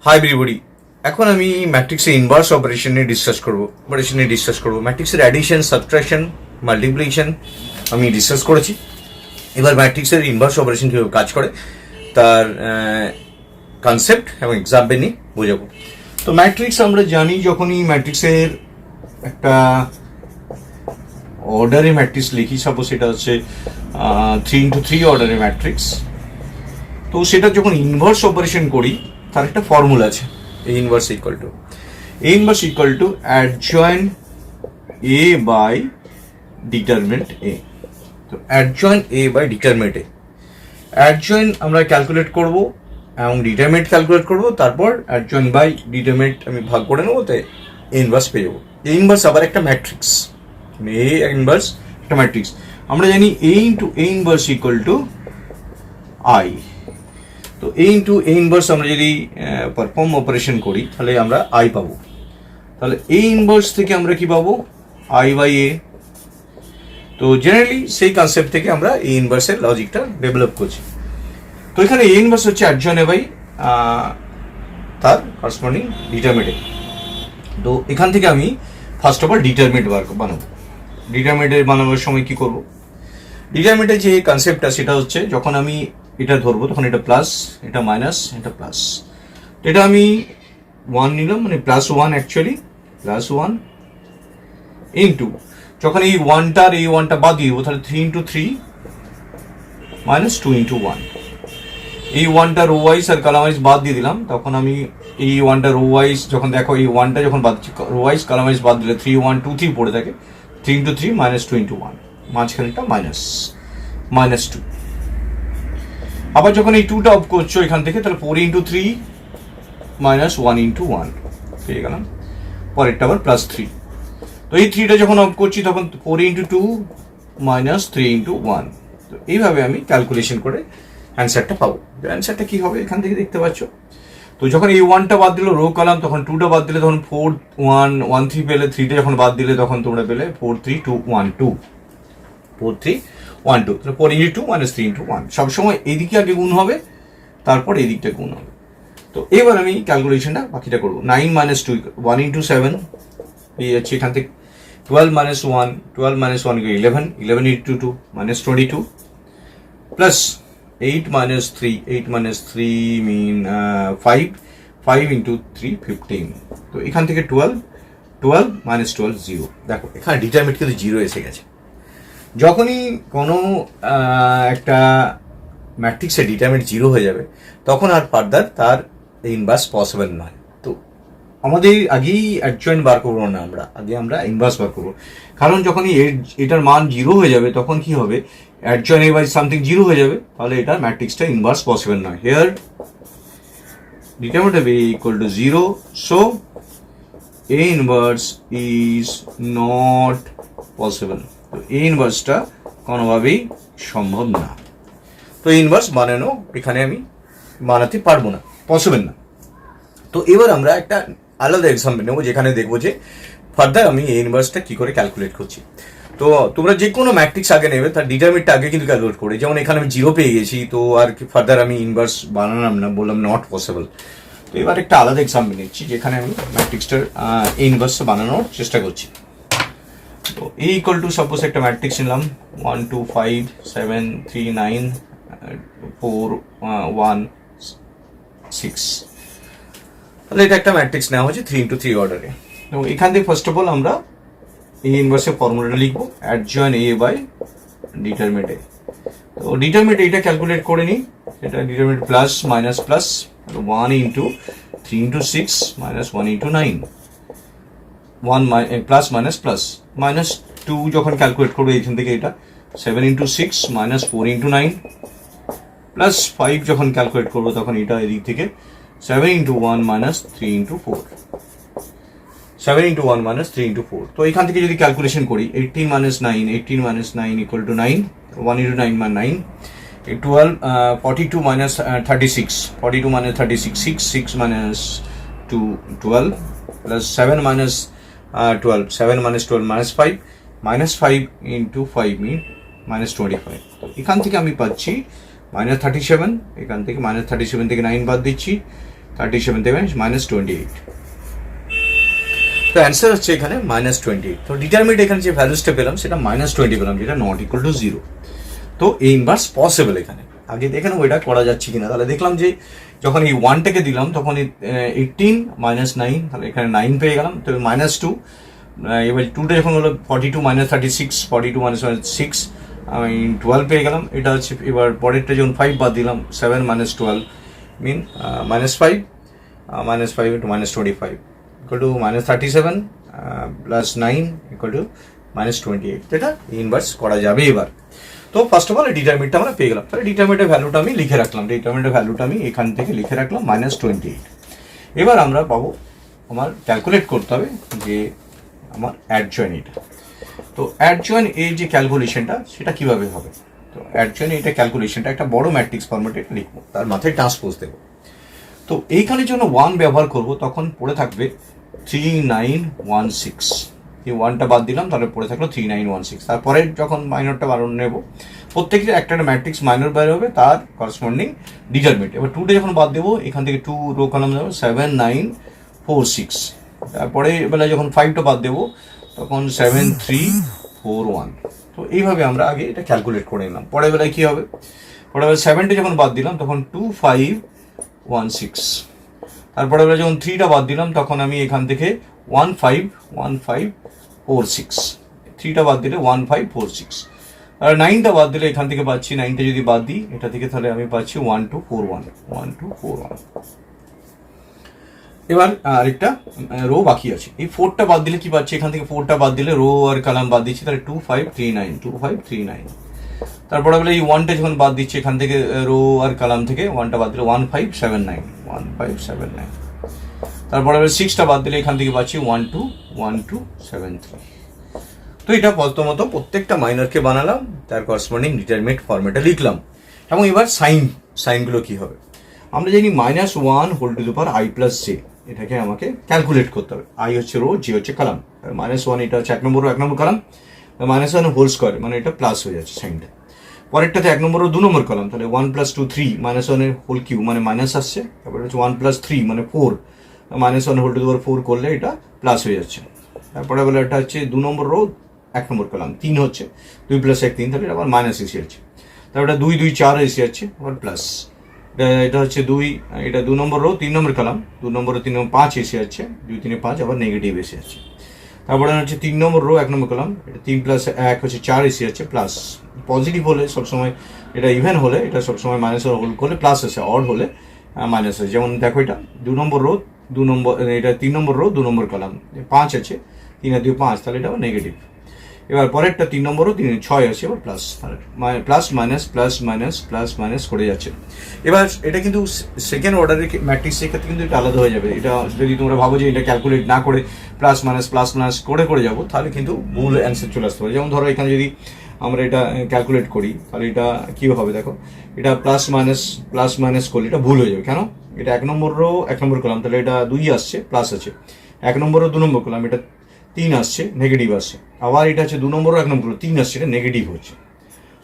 Hi everybody, এখন আমি ম্যাট্রিক্সের ইনভার্স অপারেশন নিয়ে ডিসকাস করব। ম্যাট্রিক্সের অ্যাডিশন, সাবট্রাকশন, মাল্টিপ্লিকেশন আমি ডিসকাস করেছি। এবার ম্যাট্রিক্সের ইনভার্স অপারেশন কীভাবে কাজ করে তার কনসেপ্ট এবং এক্সাম্পল নিয়ে বোঝাবো। তো ম্যাট্রিক্স আমরা জানি, যখনই ম্যাট্রিক্সের একটা অর্ডারে ম্যাট্রিক্স লিখি, সাপোজ সেটা হচ্ছে 3x3 অর্ডারের ম্যাট্রিক্স, তো সেটা যখন ইনভার্স অপারেশন করি তার একটা ফর্মুলা আছে, A inverse equal to adjoint A by determinant A। তো adjoint A by determinant A, adjoint আমরা ক্যালকুলেট করব এবং ডিটারমিনেন্ট ক্যালকুলেট করব, তারপর adjoint বাই ডিটারমিনেন্ট আমি ভাগ করে নেবো, তাই A ইনভার্স পেয়ে যাবো। A ইনভার্স আবার একটা ম্যাট্রিক্স, A ইনভার্স একটা ম্যাট্রিক্স। আমরা জানি A into A inverse equal two I। তো A ইন্টু A ইনভার্স আমরা যদি পারফর্ম অপারেশন করি তাহলে আমরা I পাবো। তাহলে A ইনভার্স থেকে আমরা কি পাবো? I by A। তো জেনারেলি সেই কনসেপ্ট থেকে আমরা A ইনভার্সের লজিকটা ডেভেলপ করছি। তো এখানে A ইনভার্স হচ্ছে adjoint A বাই তার করসপন্ডিং ডিটারমিনেন্ট। তো এখান থেকে আমি ফার্স্ট অফ অল ডিটারমিনেন্ট বানাবো। ডিটারমিনেন্ট বানানোর সময় কি করব? ডিটারমিনেন্টের যে কনসেপ্টটা সেটা হচ্ছে, যখন আমি এটা ধরবো তখন এটা প্লাস, এটা মাইনাস, এটা প্লাস। তো এটা আমি 1 নিলাম, মানে +1, অ্যাকচুয়ালি +1 ইন্টু, যখন এই 1টা আর এই 1টা বাদ দিয়ে দেবো তাহলে 3 × 3 -2 × 1। এই 1টা রো ওয়াইজ আর কলাম ওয়াইজ বাদ দিয়ে দিলাম, তখন আমি এই 1টা রো ওয়াইজ, যখন দেখো এই 1টা যখন বাদ রো ওয়াইজ কলাম ওয়াইজ বাদ দিলে 3 1 2 3 পড়ে থাকে, 3 × 3 -2 × 1, মাঝখানেটা -2। আবার যখন এই 2টা অফ করছো এখান থেকে, তাহলে 4 × 3 -1 × 1 পেয়ে গেলাম। পরেরটা আবার +3। তো এই 3টা যখন অফ করছি তখন 4 × 2 -3 × 1। তো এইভাবে আমি ক্যালকুলেশন করে অ্যান্সারটা পাবো। অ্যান্সারটা কি হবে এখান থেকে দেখতে পাচ্ছ। তো যখন এই 1টা বাদ দিল রো কলাম, তখন 2টা বাদ দিলে তখন 4 1 1 3 পেলে, 3টা যখন বাদ দিলে তখন তোমরা পেলে 4 3 2 1 2, 4 3 1 2। তাহলে 4 × 2 -3 × 1। সবসময় এদিকে আগে গুণ হবে, তারপর এদিকটা গুণ হবে। তো এবার আমি ক্যালকুলেশনটা বাকিটা করবো। 9 - 2 1 × 7 পেয়ে যাচ্ছে এখান থেকে। 12 - 1 12 - 1 11 11 × 2 -22 প্লাস 8 - 3 8 - 3 মিন 5 5 × 3 15। তো এখান থেকে 12 12 - 12 0। দেখো এখানে ডিটারমিনেন্ট কিন্তু 0 এসে গেছে। যখনই কোনো একটা ম্যাট্রিক্সের ডিটারমিনেন্ট 0 হয়ে যাবে তখন আর ফার্দার তার ইনভার্স পসিবল নয়। তো আমাদের আগেই অ্যাডজয়েন্ট বার করবো না, আমরা ইনভার্স বার করবো। কারণ যখনই এটার মান 0 হয়ে যাবে তখন কি হবে, অ্যাডজয়েন্ট এ বাই সামথিং 0 হয়ে যাবে, তাহলে এটা ম্যাট্রিক্সটা ইনভার্স পসিবল নয়। Here determinant be equal to 0, so A inverse is not possible. তো A ইনভার্সটা কোনোভাবেই সম্ভব না। তো ইনভার্স বানানো এখানে আমি বানাতে পারবো না, পসিবল না। তো এবার আমরা একটা আলাদা এক্সাম্পল নেবো, যেখানে দেখবো যে ফার্দার আমি A ইনভার্সটা কি করে ক্যালকুলেট করছি। তো তোমরা যে কোনো ম্যাট্রিক্স আগে নেবে তার ডিটারমিনেন্টটা আগে কিন্তু ক্যালকুলেট করে, যেমন এখানে আমি 0 পেয়ে গেছি, তো আর ফার্দার আমি ইনভার্স বানালাম না, বললাম নট পসিবল। তো এবার একটা আলাদা এক্সাম্পল নিচ্ছি, যেখানে আমি ম্যাট্রিক্সটার A ইনভার্স বানানোর চেষ্টা করছি। তো A ইকুয়াল টু সাপোজ একটা ম্যাট্রিক্স নিলাম 1 2 5 7 3 9 4 1 6। তাহলে এটা একটা ম্যাট্রিক্স নেওয়া হচ্ছে 3 × 3 অর্ডারে। তো এখান থেকে ফার্স্ট অফ অল আমরা A ইনভার্সের ফর্মুলাটা লিখবো, adjoint A by determinant A। তো ডিটারমিনেন্ট এটা ক্যালকুলেট করে নিই। এটা determinant plus minus plus 1 × 3 × 6 -1 × 9, 1 plus minus plus -2 যখন ক্যালকুলেট করবো এখান থেকে, এটা 7 × 6 -4 × 9 প্লাস 5 যখন ক্যালকুলেট করবো তখন এটা এদিক থেকে 7 × 1 -3 × 4, 7 × 1 -3 × 4। তো এখান থেকে যদি ক্যালকুলেশন করি 18 - 9 18 - 9 = 9, 1 × 9 9, 12 42 - 36 42 - 36 6 6 - 2 12 plus 7 - 12 7 - 12 -5 -5 × 5 mean -25। তো এখান থেকে আমি পাচ্ছি -37। এখান থেকে -37 থেকে 9 বাদ দিচ্ছি, 37 দেবে -28। তো অ্যান্সার হচ্ছে এখানে -28। তো ডিটারমিনেন্ট এখানে যে ভ্যালুসটা পেলাম সেটা -20 পেলাম, যেটা নট ইকুয়াল টু 0। তো এই ইনভার্স পসিবল এখানে। আগে দেখে নেবো এটা করা যাচ্ছে কিনা। তাহলে দেখলাম যে যখন এই 1টাকে দিলাম তখন 18 -9, তাহলে এখানে 9 পেয়ে গেলাম। তো -2, এবার 2টা যখন হলো 42 -36, 42 -6 আমি 12 পেয়ে গেলাম। এটা হচ্ছে এবার পরেরটা যখন 5 বাদ দিলাম, 7 -12 মিন -5 -5 into -25 equal to -37 +9 equal to -28। এটা ইনভার্স করা যাবে এবার। তো ফার্স্ট অফ অল ডিটারমিনেন্টটা আমরা পেয়ে গেলাম। তাহলে ডিটারমিনেন্টের ভ্যালুটা আমি লিখে রাখলাম, ডিটারমিনেন্টের ভ্যালুটা আমি এখান থেকে লিখে রাখলাম -28। এবার আমরা পাবো, আমার ক্যালকুলেট করতে হবে যে আমার অ্যাডজয়েন্ট এটা। তো অ্যাডজয়েন্ট এই যে ক্যালকুলেশনটা সেটা কিভাবে হবে। তো অ্যাডজয়েন্ট এটা ক্যালকুলেশনটা একটা বড় ম্যাট্রিক্স ফরম্যাটে লিখবো, তার মাথায় ট্রান্সপোজ দেবো। তো এইখানে যখন 1 ব্যবহার করব তখন পড়ে থাকবে 3916। এই 1টা বাদ দিলাম, তাহলে পড়ে থাকলো 3916। তারপরে যখন মাইনরটা বানানো নেব, প্রত্যেকটা একটা ম্যাট্রিক্স মাইনর বাইরে হবে, তার করসপন্ডিং ডিটারমিনেন্ট। এবার 2টা যখন বাদ দেবো, এখান থেকে 2 রো কলাম দেবো 7946। তারপরে এবেলা যখন 5টা বাদ দেবো তখন 7341। তো এইভাবে আমরা আগে এটা ক্যালকুলেট করে নিলাম। পরের বেলায় কী হবে, পরের বেলা 7টা যখন বাদ দিলাম তখন 2516। তারপরে বেলা যখন 3টা বাদ দিলাম তখন আমি এখান থেকে 1546। 3টা বাদ দিলে 1546। আর 9টা বাদ দিলে এখান থেকে পাচ্ছি, 9টা যদি বাদ দিই এটা থেকে তাহলে আমি পাচ্ছি 1241। এবার আরেকটা রো বাকি আছে। এই 4টা বাদ দিলে কি পাচ্ছি, এখান থেকে 4টা বাদ দিলে রো আর কলাম বাদ দিচ্ছি, তাহলে 2539। তারপরে বলে এই 1টা যখন বাদ দিচ্ছি এখান থেকে রো আর কলাম থেকে, 1টা বাদ দিলে 1579। তারপরে 6টা বাদ দিলে এখান থেকে পাচ্ছি 1273। তো এটা প্রথমত প্রত্যেকটা মাইনরকে বানালাম, তার করসপন্ডিং ডিটারমিনেন্ট ফরম্যাটে লিখলাম। এবং এবার সাইনগুলো কি হবে, আমরা জানি -1 whole to the power i plus j, এটাকে আমাকে ক্যালকুলেট করতে হবে। i হচ্ছে রো, j হচ্ছে কলাম। -1 এটা হচ্ছে 1 নম্বর রো 1 নম্বর কলাম, -1 হোল স্কোয়ার মানে এটা প্লাস হয়ে যাচ্ছে সাইনটা। পরেরটাতে 1 নম্বর রো 2 নম্বর কলাম, তাহলে 1 + 2 3, -1 হোল কিউ মানে মাইনাস আসছে। তারপরে হচ্ছে 1 + 3 মানে 4, -1 হোল টু দি পাওয়ার 4 করলে এটা প্লাস হয়ে যাচ্ছে। তারপরে বলে এটা হচ্ছে 2 নম্বর রো 1 নম্বর কলাম, 3 হচ্ছে, 2 + 1 3, তাহলে এটা আবার মাইনাস এসে যাচ্ছে। তারপরে 2 2 4 এসে যাচ্ছে, আবার প্লাস। এটা হচ্ছে 2, এটা 2 নম্বর রো 3 নম্বর কলাম, 2 নম্বর রো 3 নম্বর 5 এসে যাচ্ছে, 2 3 5 আবার নেগেটিভ এসে যাচ্ছে। তারপরে হচ্ছে 3 নম্বর রো 1 নম্বর কলাম, এটা 3 + 1 হচ্ছে 4 এসে যাচ্ছে, প্লাস। পজিটিভ হলে সবসময়, এটা ইভেন হলে এটা সবসময় মাইনাস হোল করলে প্লাস আসে, অড হলে মাইনাস আসে। যেমন দেখো এটা 2 নম্বর রো 2 নম্বর, এটা 3 নম্বর রো 2 নম্বর কলাম, 5 আছে, 3 আর 2 5, তাহলে এটা আবার নেগেটিভ। এবার পরেরটা 3 নম্বর রো 6 আছে, এবার প্লাস, প্লাস মাইনাস করে যাচ্ছে। এবার এটা কিন্তু সেকেন্ড অর্ডারের ম্যাট্রিক্সের ক্ষেত্রে কিন্তু এটা আলাদা হয়ে যাবে। এটা যদি তোমরা ভাবো যে এটা ক্যালকুলেট না করে প্লাস মাইনাস করে যাবো, তাহলে কিন্তু ভুল অ্যান্সার চলে আসতে পারে। যেমন ধরো এখানে যদি আমরা এটা ক্যালকুলেট করি, তাহলে এটা কী হবে দেখো, এটা প্লাস মাইনাস করলে এটা ভুল হয়ে যাবে। কেন, এটা 1 নম্বর রো 1 নম্বর কলাম, তাহলে এটা 2 আসছে, প্লাস আছে। 1 নম্বর রো 2 নম্বর কলাম, এটা 3 আসছে, নেগেটিভ আসছে। আবার এটা হচ্ছে 2 নম্বর রো 1 নম্বর রো 3 আসছে, এটা নেগেটিভ হচ্ছে,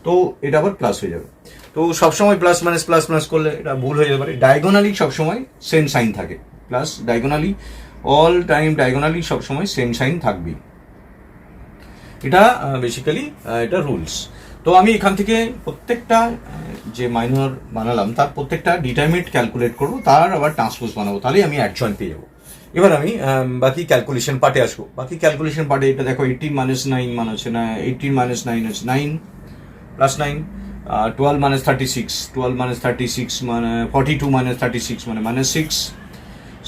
তো এটা আবার প্লাস হয়ে যাবে। তো সবসময় প্লাস মাইনাস করলে এটা ভুল হয়ে যেতে পারে। ডায়াগোনালি সবসময় সেম সাইন থাকে, plus diagonally all time diagonally সবসময় সেম সাইন থাকবেই। এটা বেসিক্যালি এটা রুলস। তো আমি এখান থেকে প্রত্যেকটা যে মাইনর বানালাম তার প্রত্যেকটা ডিটারমিনেন্ট ক্যালকুলেট করবো, তার আবার ট্রান্সপোজ বানাবো, তাহলেই আমি অ্যাডজয়েন্ট পেয়ে যাবো। এবার আমি বাকি ক্যালকুলেশন পার্টে আসবো। বাকি ক্যালকুলেশন পার্টে এটা দেখো 18 - 9 মানে হচ্ছে না, 18 - 9 হচ্ছে 9 + 9, 12 - 36, 12 - 36 মানে 42 - 36 মানে -6,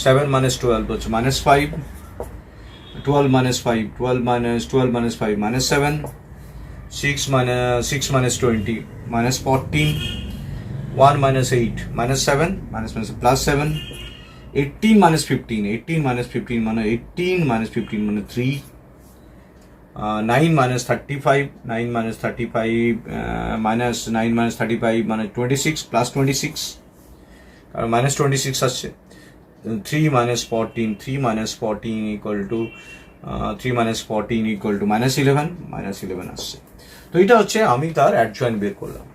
7 - 12 হচ্ছে -5, 12 - 5, 12 - 5 -7, 6 - 20 -14, 1 - 8 -7 +7, 18 - 15, 18 - 15 মানে 18 - 15 মানে 3, 9 - 35, 9 - 35 -9 - 35 মানে 26 +26, আর -26 আসছে। 3 - 14, 3 - 14 equal to -11 আসছে। তো এটা হচ্ছে আমি তার অ্যাডজয়েন্ট বের করলাম।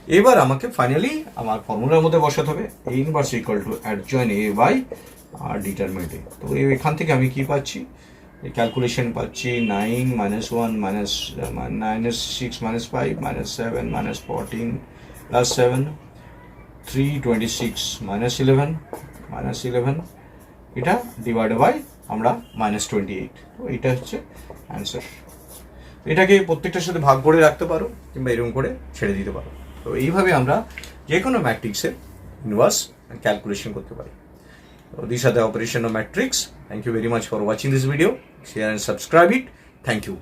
এবার আমাকে ফাইনালি আমার ফর্মুলার মধ্যে বসাতে হবে A inverse equal to adjoint A by আর ডিটারমিনেন্ট এ। তো এখান থেকে আমি কি পাচ্ছি, ক্যালকুলেশন পাচ্ছি 9 minus 1 minus 6 minus 5 minus 7 minus 14 plus 7 326 minus 11 এটা ডিভাইডেড বাই আমরা মাইনাস 28। তো এটা হচ্ছে অ্যান্সার। এটাকে প্রত্যেকটার সাথে ভাগ করে রাখতে পারো কিংবা এরকম করে ছেড়ে দিতে পারো। তো এইভাবে আমরা যে কোনো ম্যাট্রিক্সের ইনভার্স ক্যালকুলেশন করতে পারি। So these are the operation of matrix. Thank you very much for watching this video. Share and subscribe it. Thank you.